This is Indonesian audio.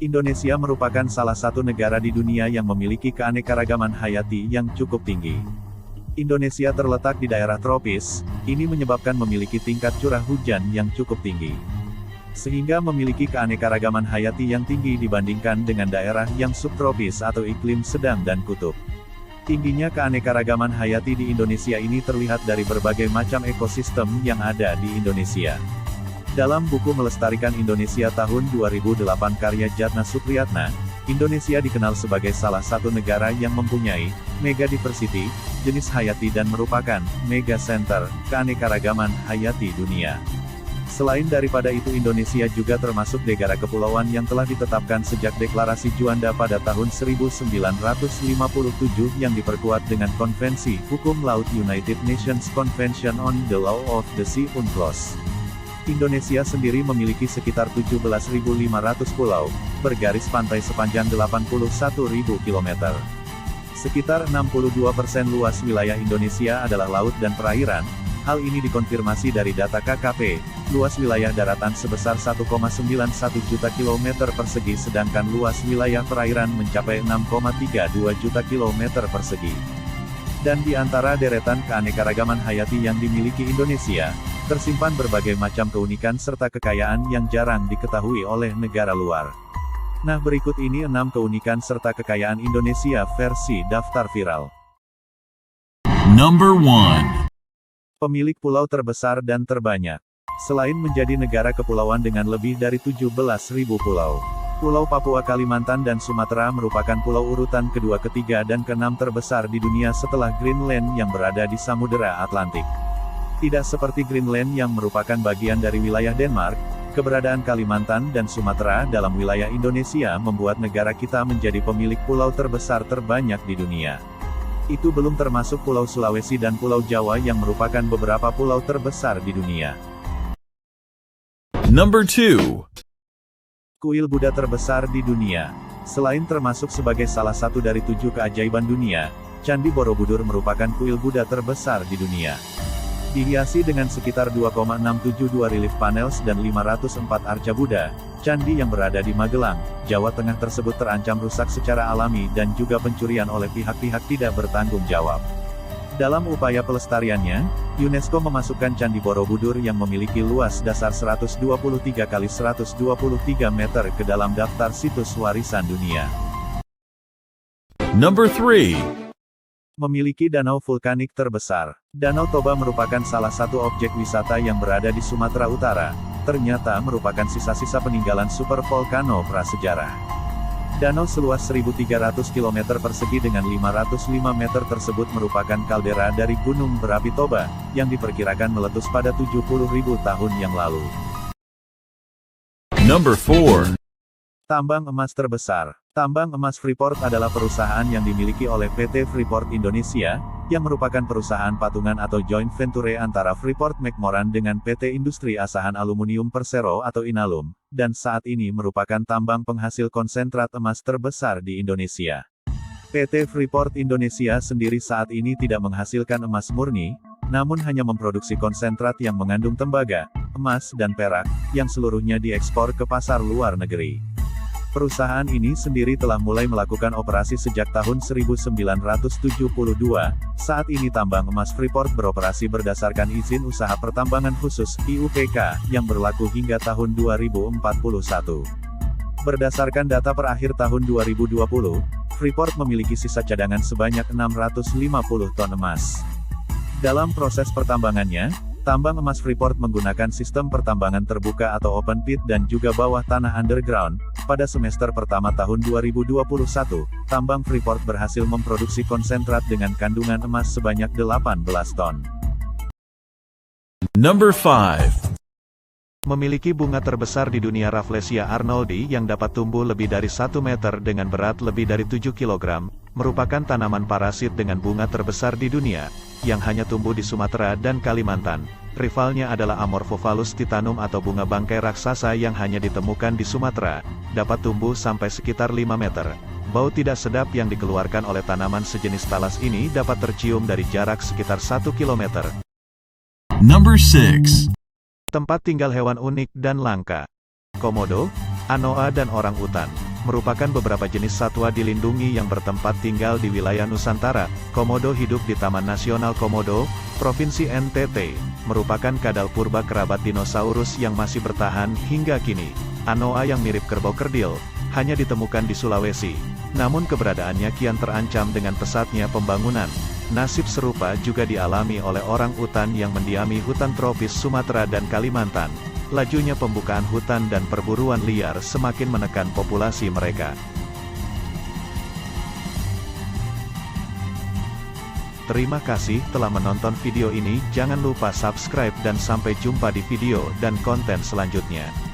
Indonesia merupakan salah satu negara di dunia yang memiliki keanekaragaman hayati yang cukup tinggi. Indonesia terletak di daerah tropis, ini menyebabkan memiliki tingkat curah hujan yang cukup tinggi. Sehingga memiliki keanekaragaman hayati yang tinggi dibandingkan dengan daerah yang subtropis atau iklim sedang dan kutub. Tingginya keanekaragaman hayati di Indonesia ini terlihat dari berbagai macam ekosistem yang ada di Indonesia. Dalam buku Melestarikan Indonesia tahun 2008 karya Jatna Supriyatna, Indonesia dikenal sebagai salah satu negara yang mempunyai mega diversity jenis hayati dan merupakan mega center keanekaragaman hayati dunia. Selain daripada itu, Indonesia juga termasuk negara kepulauan yang telah ditetapkan sejak Deklarasi Juanda pada tahun 1957 yang diperkuat dengan Konvensi Hukum Laut United Nations Convention on the Law of the Sea UNCLOS. Indonesia sendiri memiliki sekitar 17.500 pulau, bergaris pantai sepanjang 81.000 km. Sekitar 62% luas wilayah Indonesia adalah laut dan perairan. Hal ini dikonfirmasi dari data KKP, luas wilayah daratan sebesar 1,91 juta kilometer persegi sedangkan luas wilayah perairan mencapai 6,32 juta kilometer persegi. Dan di antara deretan keanekaragaman hayati yang dimiliki Indonesia, tersimpan berbagai macam keunikan serta kekayaan yang jarang diketahui oleh negara luar. Nah, berikut ini 6 keunikan serta kekayaan Indonesia versi daftar viral. Number 1. Pemilik pulau terbesar dan terbanyak. Selain menjadi negara kepulauan dengan lebih dari 17.000 pulau, Pulau Papua, Kalimantan dan Sumatera merupakan pulau urutan kedua, ketiga dan keenam terbesar di dunia setelah Greenland yang berada di Samudera Atlantik. Tidak seperti Greenland yang merupakan bagian dari wilayah Denmark, keberadaan Kalimantan dan Sumatera dalam wilayah Indonesia membuat negara kita menjadi pemilik pulau terbesar terbanyak di dunia. Itu belum termasuk Pulau Sulawesi dan Pulau Jawa yang merupakan beberapa pulau terbesar di dunia. Number 2. Kuil Buddha terbesar di dunia. Selain termasuk sebagai salah satu dari 7 keajaiban dunia, Candi Borobudur merupakan kuil Buddha terbesar di dunia. Dihiasi dengan sekitar 2,672 relief panels dan 504 arca Buddha, candi yang berada di Magelang, Jawa Tengah tersebut terancam rusak secara alami dan juga pencurian oleh pihak-pihak tidak bertanggung jawab. Dalam upaya pelestariannya, UNESCO memasukkan Candi Borobudur yang memiliki luas dasar 123 x 123 meter ke dalam daftar situs warisan dunia. Number 3. Memiliki danau vulkanik terbesar. Danau Toba merupakan salah satu objek wisata yang berada di Sumatera Utara, ternyata merupakan sisa-sisa peninggalan supervolcano prasejarah. Danau seluas 1.300 km persegi dengan 505 meter tersebut merupakan kaldera dari gunung berapi Toba, yang diperkirakan meletus pada 70.000 tahun yang lalu. Number 4. Tambang emas terbesar. Tambang emas Freeport adalah perusahaan yang dimiliki oleh PT Freeport Indonesia, yang merupakan perusahaan patungan atau joint venture antara Freeport McMoran dengan PT Industri Asahan Aluminium Persero atau Inalum, dan saat ini merupakan tambang penghasil konsentrat emas terbesar di Indonesia. PT Freeport Indonesia sendiri saat ini tidak menghasilkan emas murni, namun hanya memproduksi konsentrat yang mengandung tembaga, emas dan perak, yang seluruhnya diekspor ke pasar luar negeri. Perusahaan ini sendiri telah mulai melakukan operasi sejak tahun 1972, saat ini tambang emas Freeport beroperasi berdasarkan izin usaha pertambangan khusus, IUPK, yang berlaku hingga tahun 2041. Berdasarkan data per akhir tahun 2020, Freeport memiliki sisa cadangan sebanyak 650 ton emas. Dalam proses pertambangannya, tambang emas Freeport menggunakan sistem pertambangan terbuka atau open pit dan juga bawah tanah underground. Pada semester pertama tahun 2021, tambang Freeport berhasil memproduksi konsentrat dengan kandungan emas sebanyak 18 ton. Number 5. Memiliki bunga terbesar di dunia Rafflesia arnoldi yang dapat tumbuh lebih dari 1 meter dengan berat lebih dari 7 kg, merupakan tanaman parasit dengan bunga terbesar di dunia, yang hanya tumbuh di Sumatera dan Kalimantan. Rivalnya adalah Amorphophallus titanum atau bunga bangkai raksasa yang hanya ditemukan di Sumatera, dapat tumbuh sampai sekitar 5 meter. Bau tidak sedap yang dikeluarkan oleh tanaman sejenis talas ini dapat tercium dari jarak sekitar 1 km. Number 6. Tempat tinggal hewan unik dan langka. Komodo, anoa dan orang utan. merupakan beberapa jenis satwa dilindungi yang bertempat tinggal di wilayah Nusantara. Komodo hidup di Taman Nasional Komodo, Provinsi NTT, merupakan kadal purba kerabat dinosaurus yang masih bertahan hingga kini. Anoa yang mirip kerbau kerdil, hanya ditemukan di Sulawesi. Namun keberadaannya kian terancam dengan pesatnya pembangunan. Nasib serupa juga dialami oleh orang utan yang mendiami hutan tropis Sumatera dan Kalimantan. Lajunya pembukaan hutan dan perburuan liar semakin menekan populasi mereka. Terima kasih telah menonton video ini. Jangan lupa subscribe dan sampai jumpa di video dan konten selanjutnya.